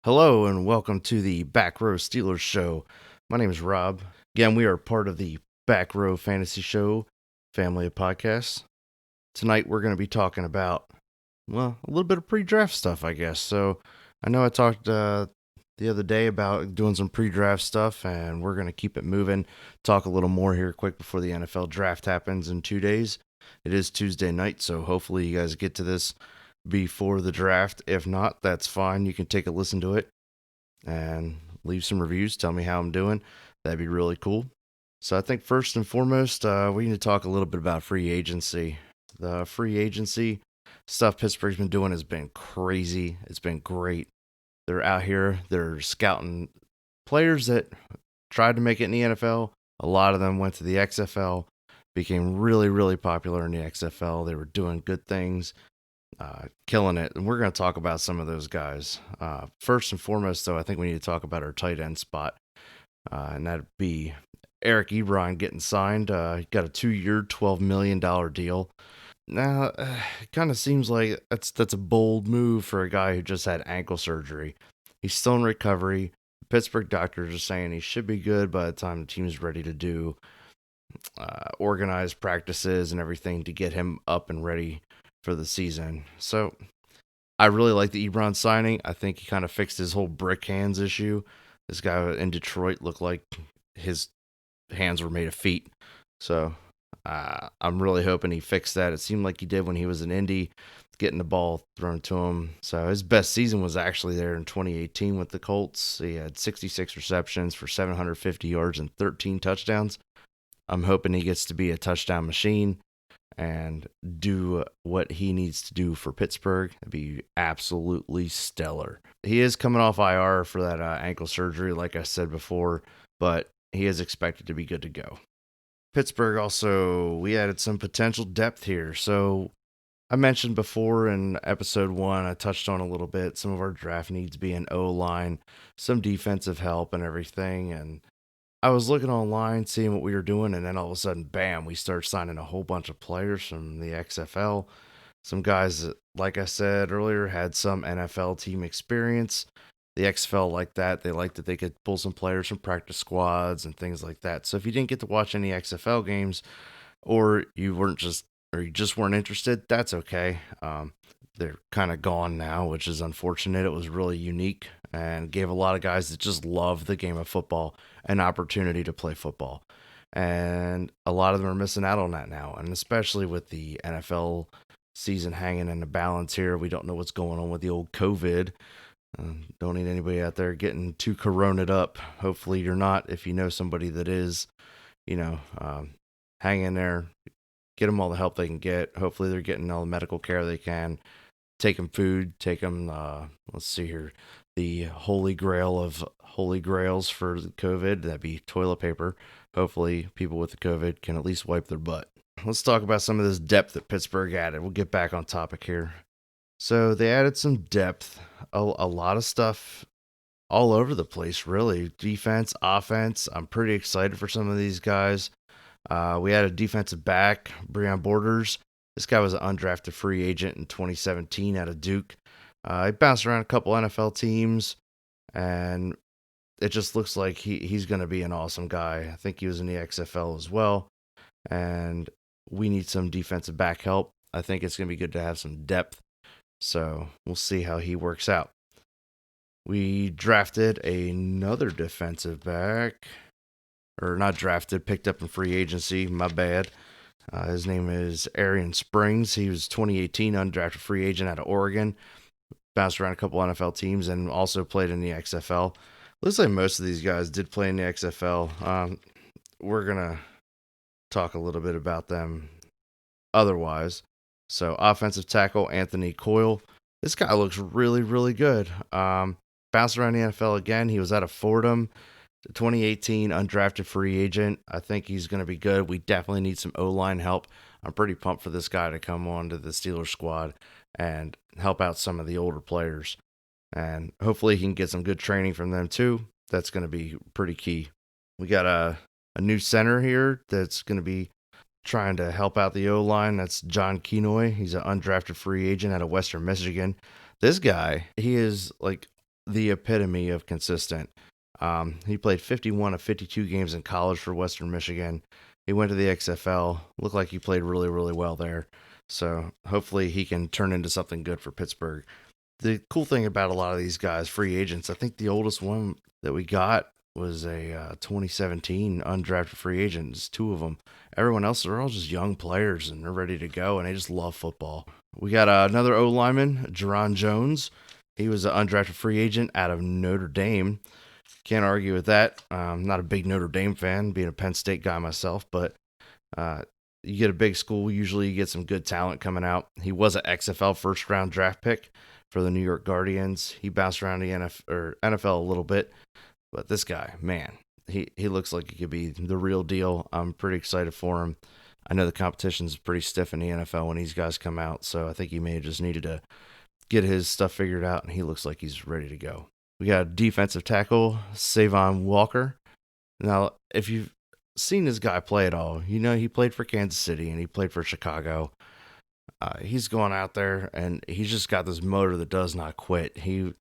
Hello and welcome to the Back Row Steelers Show. My name is Rob. Again, we are part of the Back Row Fantasy Show family of podcasts. Tonight we're going to be talking about, a little bit of pre-draft stuff, I guess. So I know I talked the other day about doing some pre-draft stuff, and we're going to keep it moving. Talk a little more here quick before the NFL draft happens in 2 days. It is Tuesday night, so hopefully you guys get to this before the draft. If not, that's fine. You can take a listen to it and leave some reviews. Tell me how I'm doing. That'd be really cool. So I think first and foremost, we need to talk a little bit about free agency. The free agency stuff Pittsburgh's been doing has been crazy. It's been great. They're out here. They're scouting players that tried to make it in the NFL. A lot of them went to the XFL, became really, really popular in the XFL. They were doing good things, killing it. And we're going to talk about some of those guys. First and foremost, though, I think we need to talk about our tight end spot. And that'd be Eric Ebron getting signed. He got a 2-year, $12 million deal. Now, it kind of seems like that's a bold move for a guy who just had ankle surgery. He's still in recovery. Pittsburgh doctors are saying he should be good by the time the team's ready to do organized practices and everything to get him up and ready for the season. So I really like the Ebron signing. I think he kind of fixed his whole brick hands issue. This guy in Detroit looked like his hands were made of feet. So I'm really hoping he fixed that. It seemed like he did when he was in Indy, getting the ball thrown to him. So his best season was actually there in 2018 with the Colts. He had 66 receptions for 750 yards and 13 touchdowns. I'm hoping he gets to be a touchdown machine and do what he needs to do for Pittsburgh. It'd be absolutely stellar. He is coming off IR for that ankle surgery, like I said before, but he is expected to be good to go. Pittsburgh also, we added some potential depth here. So I mentioned before in episode 1, I touched on a little bit, some of our draft needs being O-line, some defensive help and everything. And I was looking online, seeing what we were doing, and then all of a sudden, bam, we start signing a whole bunch of players from the XFL. Some guys that, like I said earlier, had some NFL team experience. The XFL like that. They liked that they could pull some players from practice squads and things like that. So if you didn't get to watch any XFL games, or you just weren't interested, that's okay. They're kind of gone now, which is unfortunate. It was really unique and gave a lot of guys that just love the game of football an opportunity to play football. And a lot of them are missing out on that now. And especially with the NFL season hanging in the balance here, we don't know what's going on with the old COVID. Don't need anybody out there getting too coroned up. Hopefully you're not. If you know somebody that is, hang in there. Get them all the help they can get. Hopefully they're getting all the medical care they can. Take them food. Take them, let's see here, the holy grail of holy grails for COVID. That'd be toilet paper. Hopefully people with the COVID can at least wipe their butt. Let's talk about some of this depth that Pittsburgh added. We'll get back on topic here. So they added some depth, a lot of stuff all over the place, really. Defense, offense. I'm pretty excited for some of these guys. We had a defensive back, Breon Borders. This guy was an undrafted free agent in 2017 out of Duke. He bounced around a couple NFL teams, and it just looks like he's going to be an awesome guy. I think he was in the XFL as well, and we need some defensive back help. I think it's going to be good to have some depth, so we'll see how he works out. We drafted another defensive back, or not drafted, picked up in free agency, my bad. His name is Arian Springs. He was 2018 undrafted free agent out of Oregon. Bounced around a couple NFL teams and also played in the XFL. Looks like most of these guys did play in the XFL. We're going to talk a little bit about them otherwise. So, offensive tackle Anthony Coyle. This guy looks really, really good. Bounced around the NFL again. He was out of Fordham. 2018 undrafted free agent. I think he's going to be good. We definitely need some O-line help. I'm pretty pumped for this guy to come on to the Steelers squad and help out some of the older players. And hopefully he can get some good training from them too. That's going to be pretty key. We got a new center here that's going to be trying to help out the O-line. That's John Kenoy. He's an undrafted free agent out of Western Michigan. This guy, he is like the epitome of consistent. He played 51 of 52 games in college for Western Michigan. He went to the XFL. Looked like he played really, really well there. So hopefully he can turn into something good for Pittsburgh. The cool thing about a lot of these guys, free agents, I think the oldest one that we got was a 2017 undrafted free agent. It's two of them. Everyone else, they're all just young players and they're ready to go and they just love football. We got another O lineman, Jerron Jones. He was an undrafted free agent out of Notre Dame. Can't argue with that. I'm not a big Notre Dame fan, being a Penn State guy myself, but uh, you get a big school, usually you get some good talent coming out. He was an XFL first round draft pick for the New York Guardians. He bounced around the NFL a little bit, but this guy, man, he looks like he could be the real deal. I'm pretty excited for him. I know the competition's pretty stiff in the NFL when these guys come out, so I think he may have just needed to get his stuff figured out, and he looks like he's ready to go. We got defensive tackle, Savon Walker. Now, if you've seen this guy play at all, you know he played for Kansas City and he played for Chicago. He's going out there and he's just got this motor that does not quit. He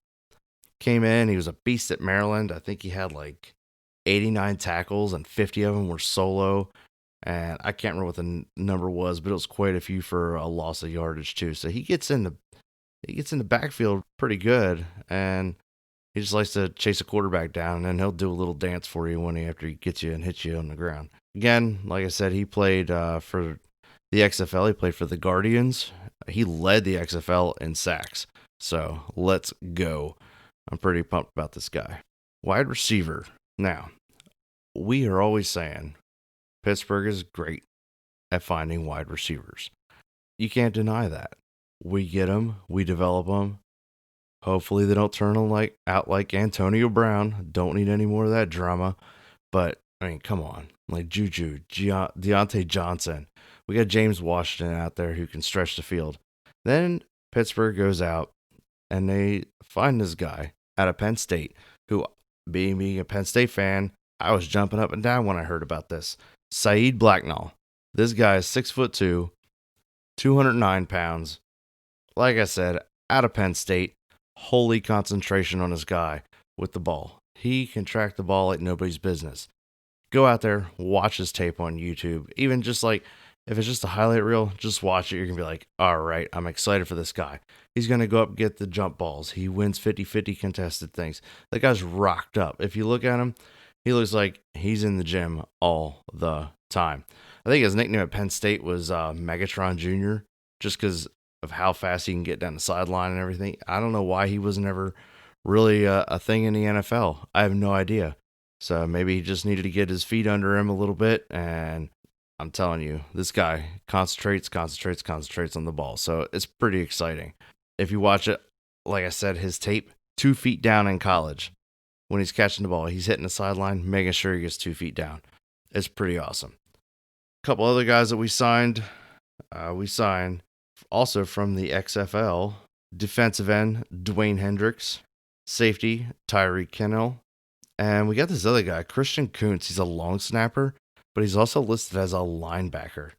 came in, he was a beast at Maryland. I think he had like 89 tackles and 50 of them were solo. And I can't remember what the number was, but it was quite a few for a loss of yardage too. So he gets in the backfield pretty good, and he just likes to chase a quarterback down, and then he'll do a little dance for you after he gets you and hits you on the ground. Again, like I said, he played for the XFL. He played for the Guardians. He led the XFL in sacks. So let's go. I'm pretty pumped about this guy. Wide receiver. Now, we are always saying Pittsburgh is great at finding wide receivers. You can't deny that. We get them. We develop them. Hopefully they don't turn out like Antonio Brown. Don't need any more of that drama. But, I mean, come on. Like Juju, Deontay Johnson. We got James Washington out there who can stretch the field. Then Pittsburgh goes out and they find this guy out of Penn State who, being a Penn State fan, I was jumping up and down when I heard about this. Saeed Blacknall. This guy is 6'2", 209 pounds. Like I said, out of Penn State. Holy concentration on this guy with the ball. He can track the ball like nobody's business. Go out there, watch his tape on YouTube. Even just like, if it's just a highlight reel, just watch it. You're going to be like, all right, I'm excited for this guy. He's going to go up and get the jump balls. He wins 50-50 contested things. That guy's rocked up. If you look at him, he looks like he's in the gym all the time. I think his nickname at Penn State was Megatron Jr., just because of how fast he can get down the sideline and everything. I don't know why he was never really a thing in the NFL. I have no idea. So maybe he just needed to get his feet under him a little bit. And I'm telling you, this guy concentrates on the ball. So it's pretty exciting. If you watch it, like I said, his tape, 2 feet down in college. When he's catching the ball, he's hitting the sideline, making sure he gets 2 feet down. It's pretty awesome. A couple other guys that we signed also from the XFL, defensive end, Dwayne Hendricks, safety, Tyree Kennel, and we got this other guy, Christian Kuntz. He's a long snapper, but he's also listed as a linebacker.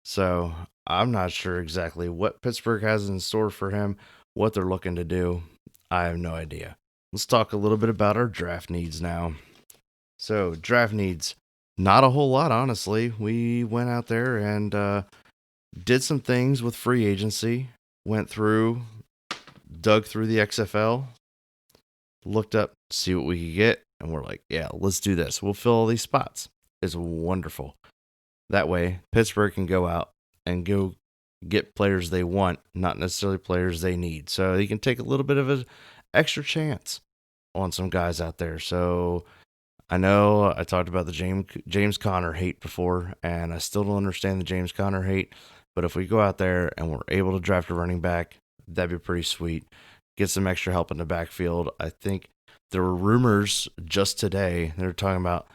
So I'm not sure exactly what Pittsburgh has in store for him, what they're looking to do. I have no idea. Let's talk a little bit about our draft needs now. So draft needs, not a whole lot, honestly. We went out there and did some things with free agency, dug through the XFL, looked up, see what we could get, and we're like, yeah, let's do this. We'll fill all these spots. It's wonderful. That way, Pittsburgh can go out and go get players they want, not necessarily players they need. So you can take a little bit of an extra chance on some guys out there. So I know I talked about the James Conner hate before, and I still don't understand the James Conner hate. But if we go out there and we're able to draft a running back, that'd be pretty sweet. Get some extra help in the backfield. I think there were rumors just today. They were talking about,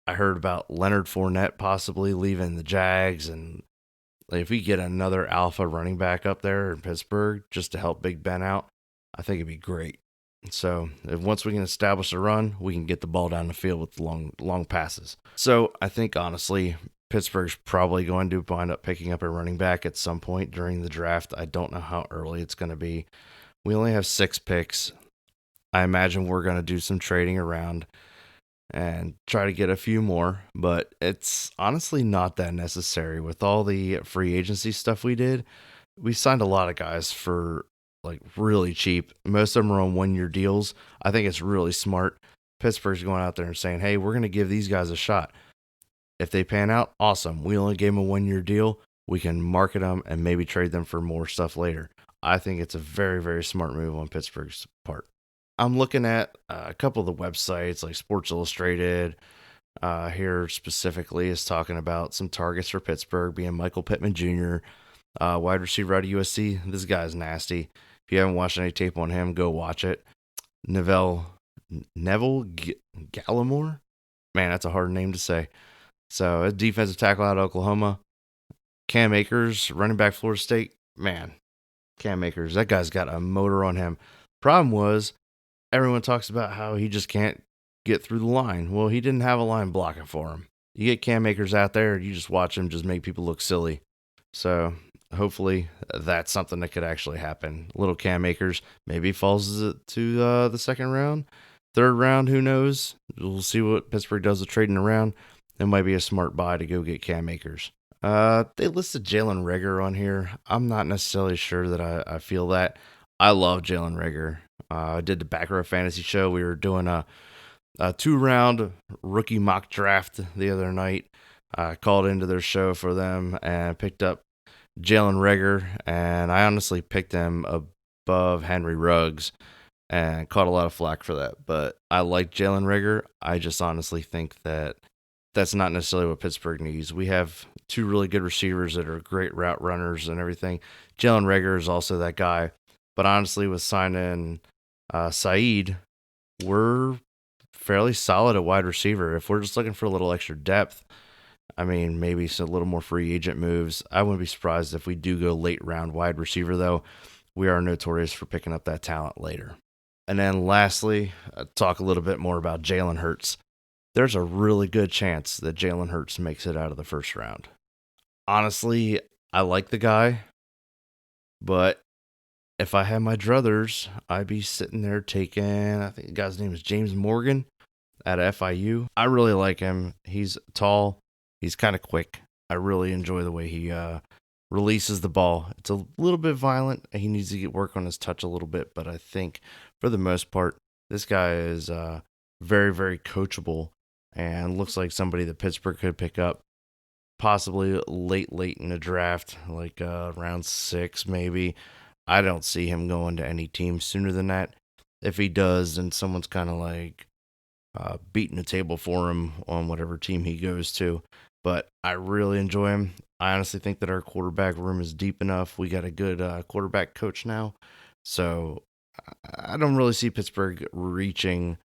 I heard about Leonard Fournette possibly leaving the Jags. And if we get another alpha running back up there in Pittsburgh just to help Big Ben out, I think it'd be great. So once we can establish a run, we can get the ball down the field with long passes. So I think, honestly, Pittsburgh's probably going to wind up picking up a running back at some point during the draft. I don't know how early it's going to be. We only have 6 picks. I imagine we're going to do some trading around and try to get a few more, but it's honestly not that necessary. With all the free agency stuff we did, we signed a lot of guys for like really cheap. Most of them are on 1 year deals. I think it's really smart. Pittsburgh's going out there and saying, hey, we're going to give these guys a shot. If they pan out, awesome. We only gave them a 1 year deal. We can market them and maybe trade them for more stuff later. I think it's a very, very smart move on Pittsburgh's part. I'm looking at a couple of the websites like Sports Illustrated. Here specifically is talking about some targets for Pittsburgh being Michael Pittman Jr., wide receiver out of USC. This guy's nasty. If you haven't watched any tape on him, go watch it. Neville Gallimore? Man, that's a hard name to say. So, a defensive tackle out of Oklahoma. Cam Akers, running back Florida State. Man, Cam Akers, that guy's got a motor on him. Problem was, everyone talks about how he just can't get through the line. Well, he didn't have a line blocking for him. You get Cam Akers out there, you just watch him just make people look silly. So hopefully that's something that could actually happen. Little Cam Akers maybe falls to the second round, third round. Who knows? We'll see what Pittsburgh does with trading around. It might be a smart buy to go get Cam Akers. They listed Jalen Reagor on here. I'm not necessarily sure that I feel that. I love Jalen Reagor. I did the Back Row Fantasy Show. We were doing a 2-round rookie mock draft the other night. I called into their show for them and picked up Jalen Reagor, and I honestly picked him above Henry Ruggs and caught a lot of flack for that. But I like Jalen Reagor. I just honestly think that that's not necessarily what Pittsburgh needs. We have 2 really good receivers that are great route runners and everything. Jalen Reagor is also that guy. But honestly, with signing Saeed, we're fairly solid at wide receiver. If we're just looking for a little extra depth, I mean, maybe some a little more free agent moves. I wouldn't be surprised if we do go late round wide receiver, though. We are notorious for picking up that talent later. And then lastly, talk a little bit more about Jalen Hurts. There's a really good chance that Jalen Hurts makes it out of the first round. Honestly, I like the guy, but if I had my druthers, I'd be sitting there taking, I think the guy's name is James Morgan at FIU. I really like him. He's tall. He's kind of quick. I really enjoy the way he releases the ball. It's a little bit violent. He needs to get work on his touch a little bit, but I think for the most part, this guy is very, very coachable and looks like somebody that Pittsburgh could pick up possibly late in the draft, like round 6 maybe. I don't see him going to any team sooner than that. If he does, then someone's kind of like beating the table for him on whatever team he goes to. But I really enjoy him. I honestly think that our quarterback room is deep enough. We got a good quarterback coach now. So I don't really see Pittsburgh reaching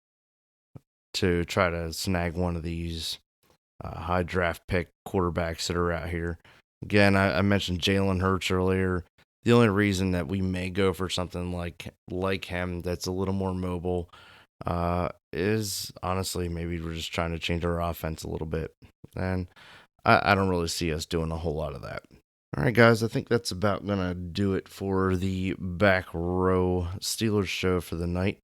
to try to snag one of these high draft pick quarterbacks that are out here. Again, I mentioned Jalen Hurts earlier. The only reason that we may go for something like him that's a little more mobile is honestly maybe we're just trying to change our offense a little bit. And I don't really see us doing a whole lot of that. All right, guys, I think that's about going to do it for the Back Row Steelers show for the night.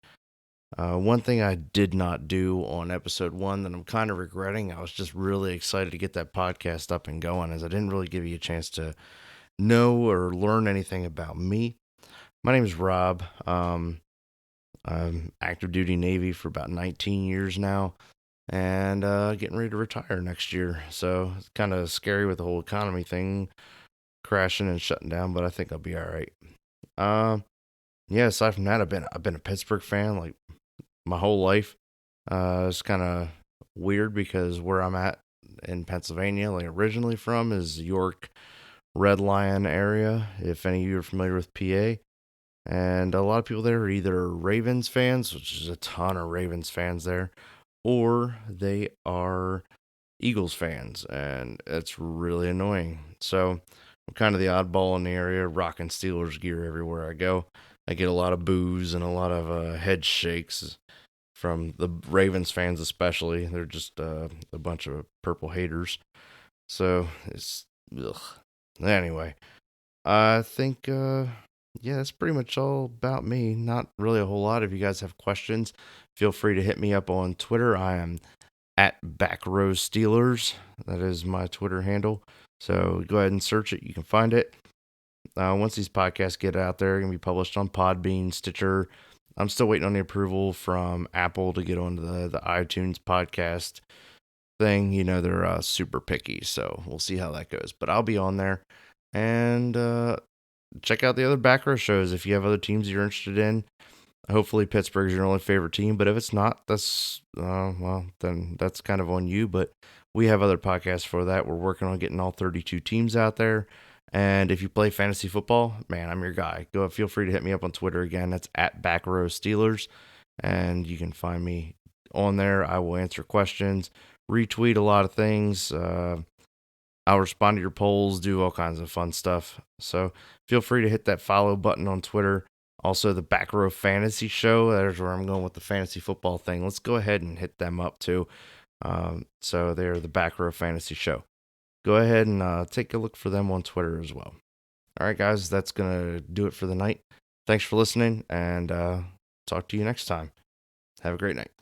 One thing I did not do on episode 1 that I'm kind of regretting, I was just really excited to get that podcast up and going, as I didn't really give you a chance to know or learn anything about me. My name is Rob. I'm active duty Navy for about 19 years now, and getting ready to retire next year. So it's kind of scary with the whole economy thing crashing and shutting down, but I think I'll be all right. Yeah, aside from that, I've been a Pittsburgh fan like my whole life. It's kind of weird because where I'm at in Pennsylvania, like originally from, is York, Red Lion area, if any of you are familiar with PA. And a lot of people there are either Ravens fans, which is a ton of Ravens fans there, or they are Eagles fans, and it's really annoying. So I'm kind of the oddball in the area, rocking Steelers gear everywhere I go. I get a lot of boos and a lot of head shakes from the Ravens fans especially. They're just a bunch of purple haters. So it's, ugh. Anyway, I think Yeah, that's pretty much all about me. Not really a whole lot. If you guys have questions, feel free to hit me up on Twitter. I am at BackRowSteelers. That is my Twitter handle. So go ahead and search it. You can find it. Once these podcasts get out there, they're going to be published on Podbean, Stitcher. I'm still waiting on the approval from Apple to get onto the iTunes podcast thing. You know, they're super picky, so we'll see how that goes. But I'll be on there. And check out the other back row shows if you have other teams you're interested in. Hopefully Pittsburgh's your only favorite team, but if it's not, that's well, then that's kind of on you. But we have other podcasts for that. We're working on getting all 32 teams out there. And if you play fantasy football, man, I'm your guy. Go feel free to hit me up on Twitter again. That's at BackRowSteelers, and you can find me on there. I will answer questions, retweet a lot of things. I'll respond to your polls, do all kinds of fun stuff. So feel free to hit that follow button on Twitter. Also, the Back Row Fantasy Show. There's where I'm going with the fantasy football thing. Let's go ahead and hit them up too. So they're the Back Row Fantasy Show. Go ahead and take a look for them on Twitter as well. All right, guys, that's going to do it for the night. Thanks for listening, and talk to you next time. Have a great night.